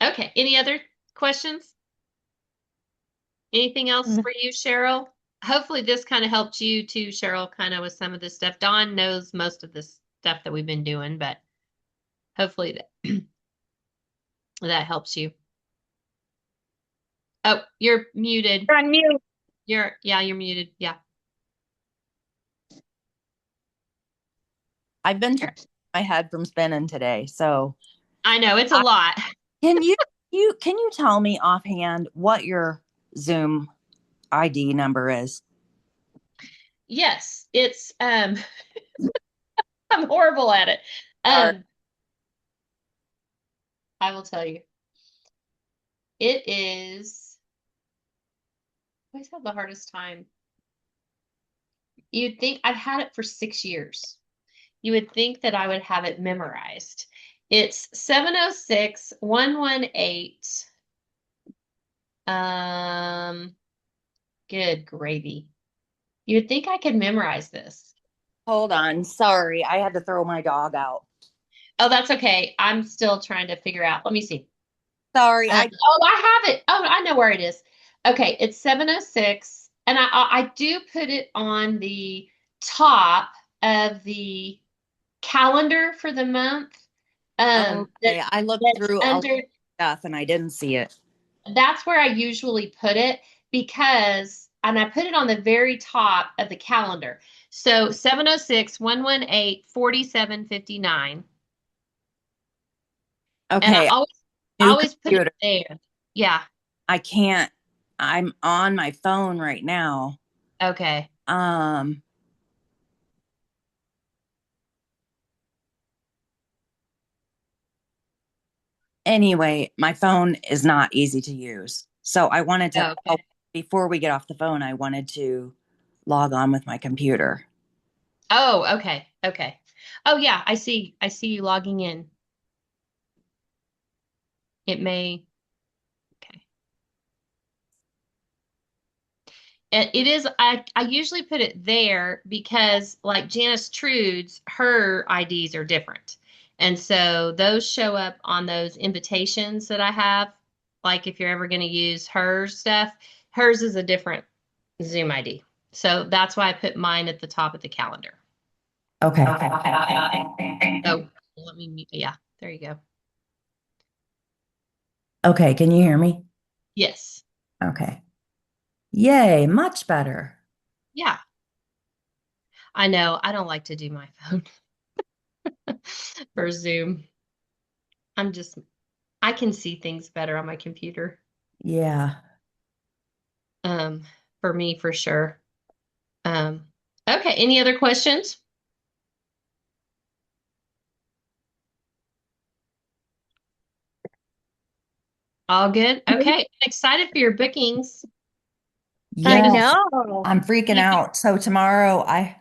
Okay. Any other questions? Anything else for you, Cheryl? Hopefully this kind of helped you too, Cheryl, kind of with some of this stuff. Dawn knows most of this stuff that we've been doing, but hopefully that helps you. Oh, you're muted. You're on mute. You're muted. Yeah. I've been trying to keep my head from spinning today, so I know it's a lot. can you tell me offhand what your Zoom ID number is? Yes, it's I'm horrible at it. I will tell you. It is I always have the hardest time. You'd think I've had it for 6 years. You would think that I would have it memorized. It's 706-118. Good gravy. You'd think I could memorize this. Hold on. Sorry, I had to throw my dog out. Oh, that's okay. I'm still trying to figure out. Let me see. Sorry, I have it. Oh, I know where it is. Okay, it's 706, and I do put it on the top of the calendar for the month. Okay, I looked through all stuff and I didn't see it. That's where I usually put it and I put it on the very top of the calendar. So 706-118-4759. Okay. And I always put it there. Yeah. I can't. I'm on my phone right now. Okay. Anyway, my phone is not easy to use. So I wanted to, before we get off the phone, I wanted to log on with my computer. Oh, okay. Okay. Oh, yeah, I see you logging in. It may, okay. It is, I usually put it there because like Janice Trude's, her IDs are different. And so those show up on those invitations that I have. Like if you're ever going to use her stuff, hers is a different Zoom ID. So that's why I put mine at the top of the calendar. Okay. Oh, let me, yeah, there you go. Okay, can you hear me? Yes. Okay. Yay, much better. Yeah. I know. I don't like to do my phone for Zoom. I can see things better on my computer. Yeah. For me, for sure. Okay. Any other questions? All good. Okay. Excited for your bookings. I Yes, know. I'm freaking out. So tomorrow I'm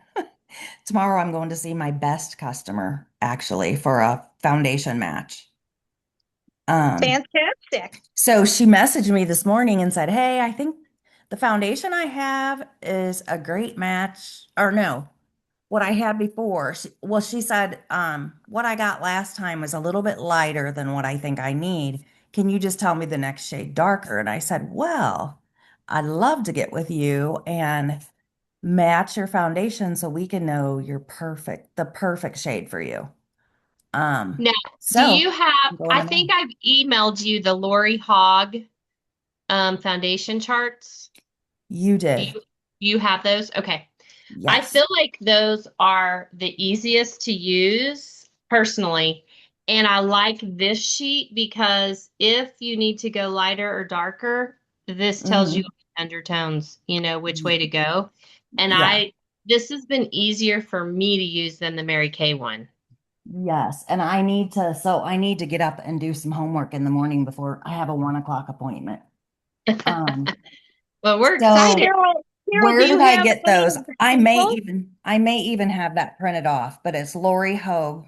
going to see my best customer actually for a foundation match. Fantastic. So she messaged me this morning and said, "Hey, I think the foundation I have is a great match." Or no, what I had before. She said, what I got last time was a little bit lighter than what I think I need. Can you just tell me the next shade darker? And I said, well, I'd love to get with you and match your foundation so we can know the perfect shade for you. Um, Now, do so you have, going I on. think I've emailed you the Lori Hogg foundation charts. You Do did. you have those? Okay. I Yes. feel like those are the easiest to use personally. And I like this sheet because if you need to go lighter or darker, this tells you Hmm. undertones, which way to go. And Yeah. this has been easier for me to use than the Mary Kay one. Yes. And I need to get up and do some homework in the morning before I have a 1 o'clock appointment. Um, Well, we're excited. so Carol, do where you did I have get any those? of the I may samples? even I may even have that printed off, but it's Lori Hogue,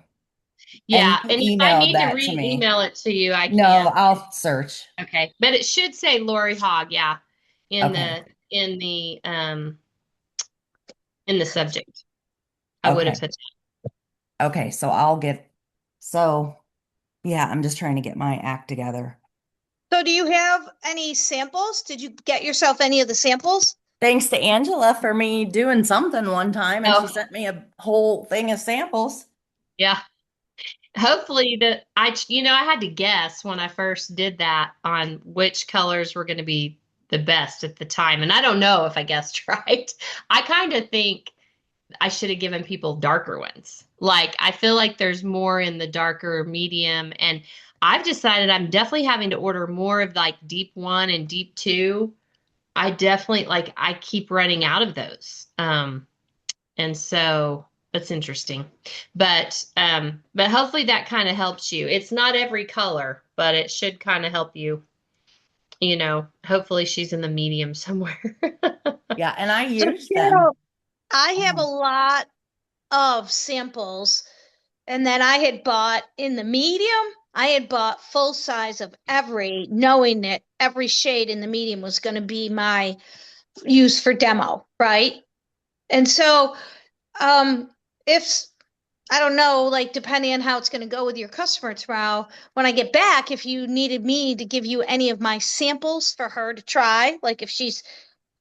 and you Yeah. can And if I email need to that to me. re-email it to you, I No, can. I'll search. Okay. But it should say Lori Hogg, yeah, in Okay. the in the um in the subject. I would have Okay. said Okay. So yeah, I'm just trying to get my act together. So do you have any samples? Did you get yourself any of the samples? Thanks to Angela for me doing something one time, and she oh, sent me a whole thing of samples. yeah. Hopefully I had to guess when I first did that on which colors were going to be the best at the time. And I don't know if I guessed right. I kind of think I should have given people darker ones. Like, I feel like there's more in the darker medium. And I've decided I'm definitely having to order more of like deep one and deep two. I definitely I keep running out of those. And so that's interesting. But hopefully that kind of helps you. It's not every color, but it should kind of help you. Hopefully she's in the medium somewhere. Yeah, and I So use them. Carol, I have a Oh, lot of samples, and then I had bought in the medium, I had bought full size of every, knowing that every shade in the medium was going to be my use for demo, right? And so, um, if I don't know, like depending on how it's going to go with your customer tomorrow, when I get back, if you needed me to give you any of my samples for her to try, like if she's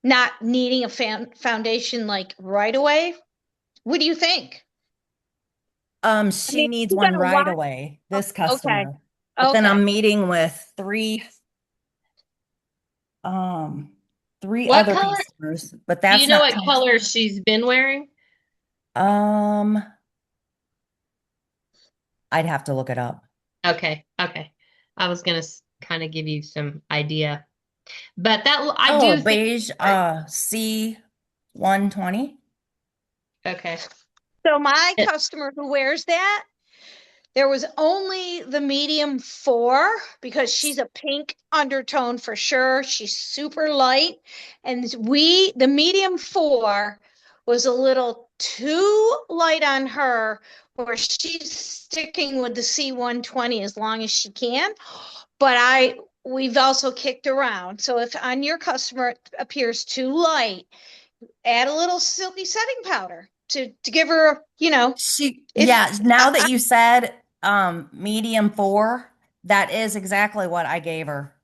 not needing a foundation like right away, what do you think? I she mean, needs you one gotta right watch. away, this Okay, customer. But then okay. I'm meeting with um, three What other color? customers, but Do you that's know not what till, color she's been wearing? um, I'd have to look it up. Okay, okay. I was gonna kind of give you some idea, but I Oh, do think. beige, C 120. Okay. So my customer who wears that, there was only the medium 4 because she's a pink undertone for sure. She's super light. And the medium 4 was a little too light on her, where she's sticking with the C120 as long as she can. But we've also kicked around. So if on your customer it appears too light, add a little silky setting powder to give her, if Yeah, now that you said medium 4, that is exactly what I gave her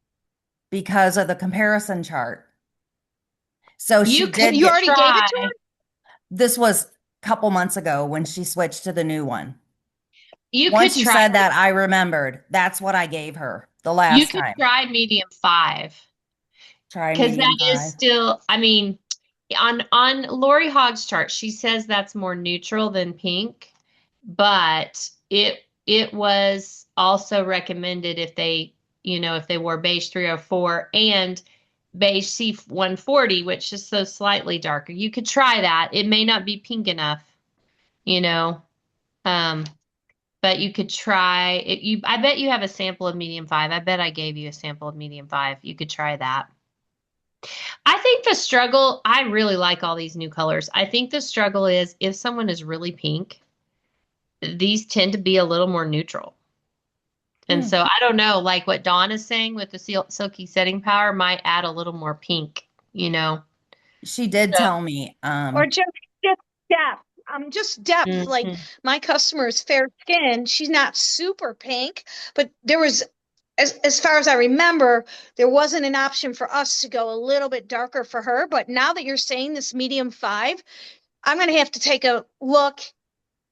because of the comparison chart. So she did you get, already gave it to Try. her. this was a couple months ago when she switched to the new one. You could Once you try. said that, I remembered. That's what I gave her the You last could time. try medium 5 Try because medium that is 5. still. I mean, on Lori Hogg's chart, she says that's more neutral than pink, but it was also recommended if they wore beige 304 and beige C140, which is so slightly darker. You could try that. It may not be pink enough, you know. Um, but you could try it. I bet you have a sample of medium 5. I bet I gave you a sample of medium 5. You could try that. I think the struggle, I really like all these new colors. I think the struggle is if someone is really pink, these tend to be a little more neutral. And Hmm. so I don't know, like what Dawn is saying with the silky setting power might add a little more pink, you know. She did So, tell me, Or just depth. Just depth. Like mhm. my customer is fair skin. She's not super pink, but there was, as far as I remember, there wasn't an option for us to go a little bit darker for her. But now that you're saying this medium 5, I'm gonna have to take a look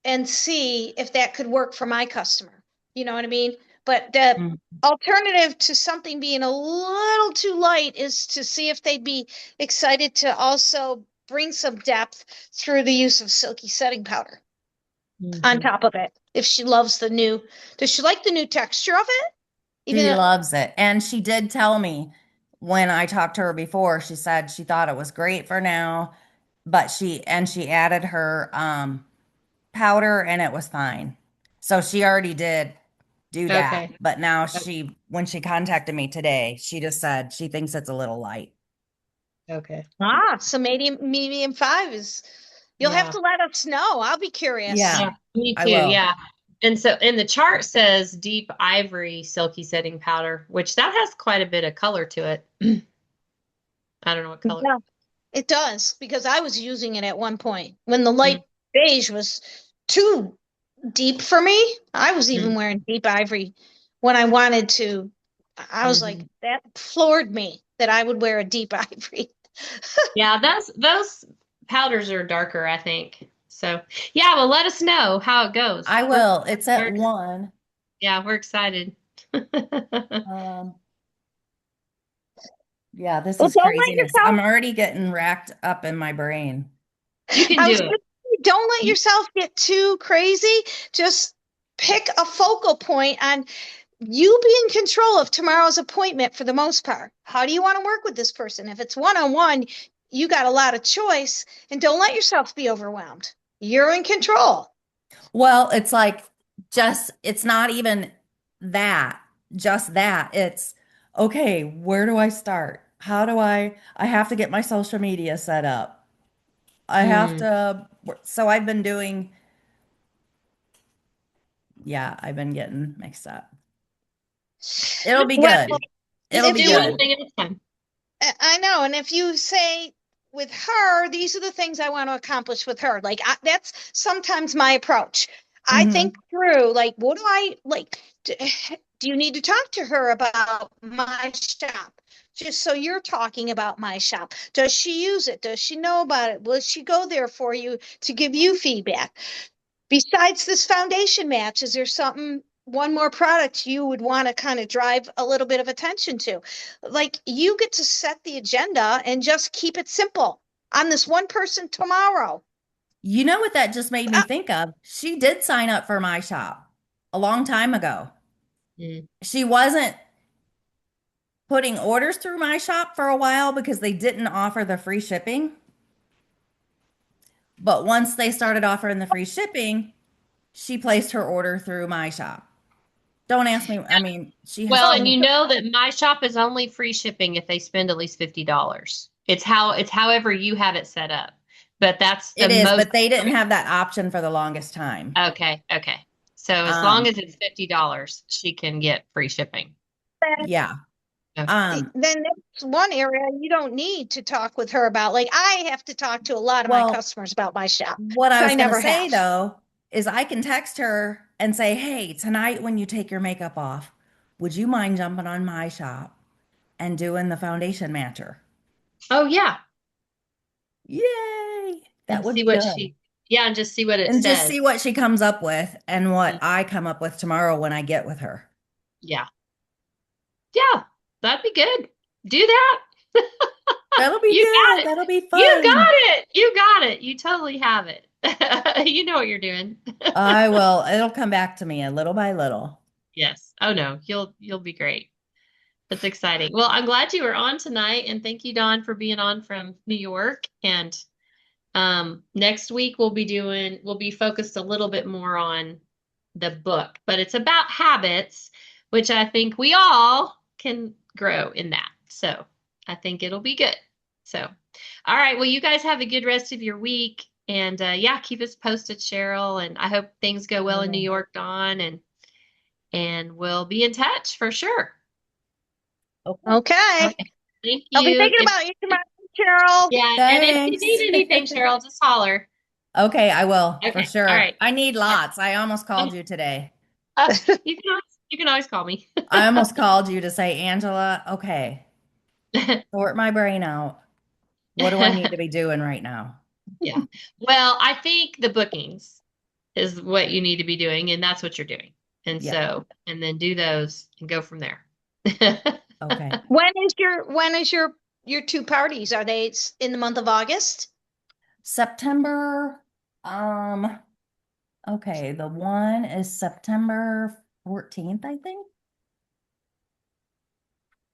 and see if that could work for my customer. You know what I mean? But the Mhm. alternative to something being a little too light is to see if they'd be excited to also bring some depth through the use of silky setting powder on Mhm. top of it. If she loves the new, does she like the new texture of it? Even She though, loves it. And she did tell me when I talked to her before, she said she thought it was great for now, but she added her powder and it was fine. So she already did do that. Okay. But now Okay. when she contacted me today, she just said she thinks it's a little light. Okay. so medium five is, you'll have Yeah. to let us know. I'll be curious. Yeah, Yeah. Me I too. will. Yeah. And so, and the chart says deep ivory silky setting powder, which that has quite a bit of color to it. I don't know what color. Yeah, it does because I was using it at one point when the Mm, light beige was too deep for me. I was even mm, wearing deep ivory when I wanted to. I was like, mhm. that floored me that I would wear a deep ivory. Yeah, those powders are darker, I think. So, yeah, well, let us know how it goes. I will. It's at We're 1. yeah, we're excited. Um, yeah, this Well, is don't let craziness. yourself, I'm already getting racked up in my brain. You can I do was it. gonna say, don't let yourself get too crazy. Just pick a focal point on you be in control of tomorrow's appointment for the most part. How do you want to work with this person? If it's one-on-one, you got a lot of choice, and don't let yourself be overwhelmed. You're in control. Well, it's like it's not even that, just that. It's okay, where do I start? I have to get my social media set up. I have Mm. to, so I've been doing, yeah, I've been getting mixed up. It'll be Well, good. It'll Just if be do one good. you, thing at a time. I know, and if you say with her, these are the things I want to accomplish with her. Like that's sometimes my approach. I think Hmm. through, like, what do I like? Do you need to talk to her about my shop? Just so you're talking about my shop. Does she use it? Does she know about it? Will she go there for you to give you feedback? Besides this foundation match, is there something, one more product you would want to kind of drive a little bit of attention to? Like you get to set the agenda and just keep it simple on this one person tomorrow. You know what that just made me Uh, think of? She did sign up for my shop a long time ago. Mm. She wasn't putting orders through my shop for a while because they didn't offer the free shipping. But once they started offering the free shipping, she placed her order through my shop. Don't ask me. I mean, she has Well, well, and told you me know that my shop is only free shipping if they spend at least $50. It's however you have it set up. But that's the it is, most. but they didn't have that option for the longest time. Okay, okay. So as long Um, as it's $50, she can get free shipping. yeah. Okay. then that's one area you don't need to talk with her about. Like I have to talk to a lot of my Well, customers about my shop what I because was I going to never say have. though is I can text her and say, "Hey, tonight when you take your makeup off, would you mind jumping on my shop and doing the foundation matcher?" Oh yeah. Yay! That And would see be what good. she, yeah, and just see what it And just says. see what she comes up with and Mm, what I come up with tomorrow when I get with her. yeah. Yeah, that'd be good. Do that. That'll be You got good. it. That'll be You got fun. it. You got it. You totally have it. You know what you're doing. I will. It'll come back to me a little by little. Yes. Oh no, you'll be great. That's exciting. Well, I'm glad you were on tonight, and thank you, Dawn, for being on from New York. And next week we'll be focused a little bit more on the book, but it's about habits, which I think we all can grow in that. So I think it'll be good. So, all right. Well, you guys have a good rest of your week. And yeah, keep us posted, Cheryl. And I hope things go well in New York, Dawn, and we'll be in touch for sure. Okay. Okay. Okay. Thank I'll be you. thinking about you tomorrow, Carol. Yeah, and if you Thanks. need anything, Cheryl, just holler. Okay, I will for Okay. All sure. right. I need lots. I almost called you today. You can always call me. I almost called you to say, Angela, okay, sort my brain out. What do I need to be doing right now? Yeah. Well, I think the bookings is what you need to be doing, and that's what you're doing. And Yeah. so, and then do those and go from there. Okay. When is your two parties? Are they in the month of August? September, okay, the one is September 14th, I think.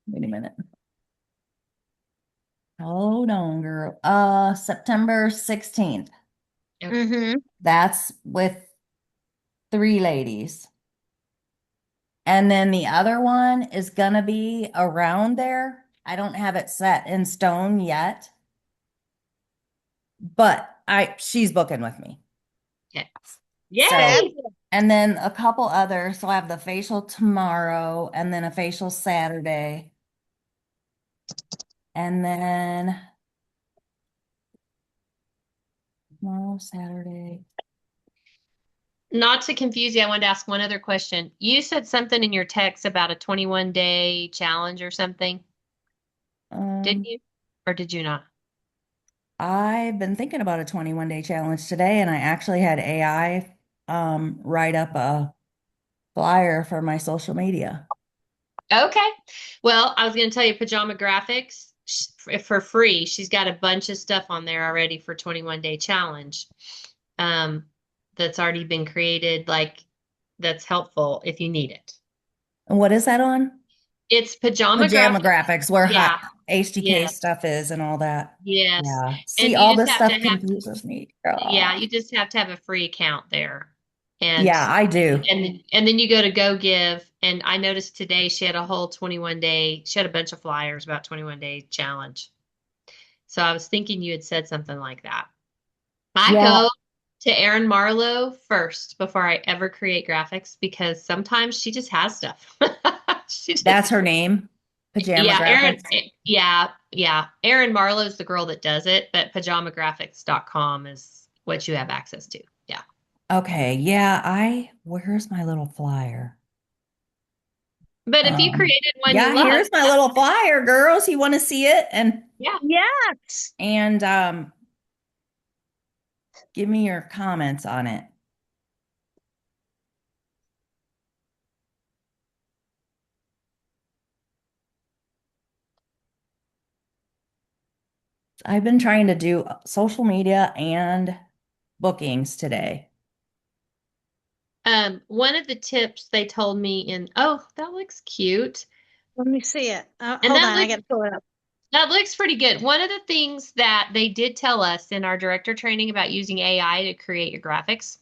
Wait a minute. Hold on, girl. September 16th. Mm-hmm. That's with 3 ladies. And then the other one is gonna be around there. I don't have it set in stone yet. But she's booking with me. Okay. So, Yay! and then a couple others. So I have the facial tomorrow and then a facial Saturday. And then tomorrow, Saturday. Not to confuse you, I wanted to ask one other question. You said something in your text about a 21-day challenge or something. Did you? Or did you not? I've been thinking about a 21-day challenge today, and I actually had AI write up a flyer for my social media. Okay. Well, I was going to tell you Pajama Graphics for free. She's got a bunch of stuff on there already for 21-day challenge. That's already been created, like that's helpful if you need it. And what is that on? It's Pajama Pajama Graphics. graphics, where Yeah. HTK Yeah. stuff is and all that. Yes. Yeah. And See, you all just this have to stuff have, confuses me. yeah, you just have to have a free account there. And Yeah, I do. and then you go to Go Give, and I noticed today she had a whole 21-day, she had a bunch of flyers about 21-day challenge. So I was thinking you had said something like that. I Yeah. go to Erin Marlowe first before I ever create graphics because sometimes she just has stuff. She just, That's her name. Pajama yeah, Erin, graphics. yeah. Erin Marlowe's the girl that does it, but pajamagraphics.com is what you have access to. Yeah. Okay. Yeah, where's my little flyer? But if you created one you Yeah, love, here's my little flyer, girls. You want to see it? yeah. Yes. And give me your comments on it. I've been trying to do social media and bookings today. One of the tips they told me oh, that looks cute. Let me see it. And Hold that on, I looks got to pull it up. that looks pretty good. One of the things that they did tell us in our director training about using AI to create your graphics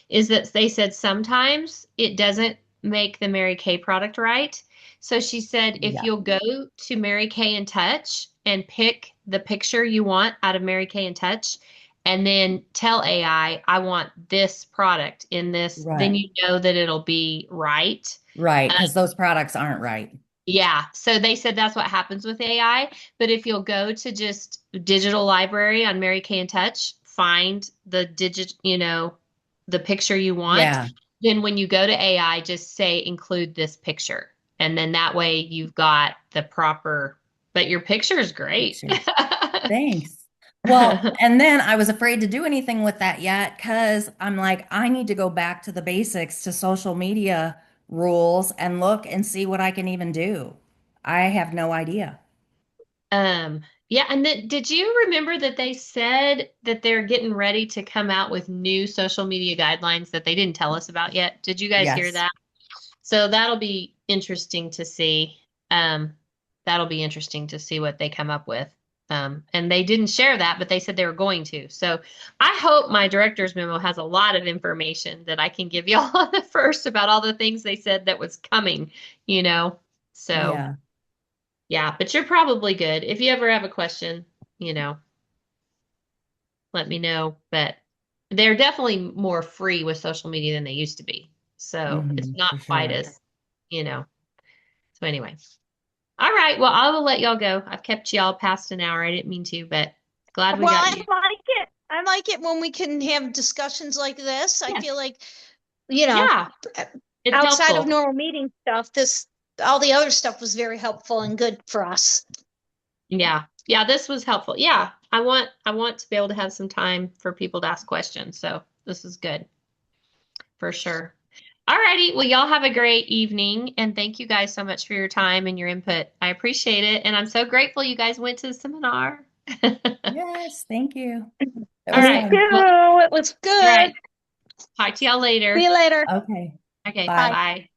is that they said sometimes it doesn't make the Mary Kay product right. So she said if Yeah. you'll go to Mary Kay and Touch and pick the picture you want out of Mary Kay and Touch, and then tell AI, I want this product in this, then Right. you know that it'll be right. Right, because those products aren't right. Yeah, so they said that's what happens with AI. But if you'll go to just digital library on Mary Kay and Touch, find the the picture you want. Yeah. Then when you go to AI, just say include this picture. And then that way you've got the proper, but your picture is great. Thanks. Well, and then I was afraid to do anything with that yet because I'm like, I need to go back to the basics to social media rules and look and see what I can even do. I have no idea. Yeah, and then did you remember that they said that they're getting ready to come out with new social media guidelines that they didn't tell us about yet? Did you guys hear Yes. that? So that'll be interesting to see. That'll be interesting to see what they come up with. And they didn't share that, but they said they were going to. So I hope my director's memo has a lot of information that I can give y'all on the first about all the things they said that was coming, you know. So Yeah. yeah, but you're probably good. If you ever have a question, let me know. But they're definitely more free with social media than they used to be. So it's not For quite sure. as, So anyway. All right. Well, I will let y'all go. I've kept y'all past an hour. I didn't mean to, but glad we Well, got I you. like it. I like it when we can have discussions like this. I Yeah. feel like, Yeah. It's outside of helpful. normal meeting stuff, all the other stuff was very helpful and good for us. Yeah. Yeah, this was helpful. Yeah. I want to be able to have some time for people to ask questions. So this is good. for sure. Alrighty, well, y'all have a great evening, and thank you guys so much for your time and your input. I appreciate it, and I'm so grateful you guys went to the seminar. Yes, thank you. It All was right. fun. Oh, it was All right. good. Talk to y'all later. See you later. Okay. Okay, Bye. bye.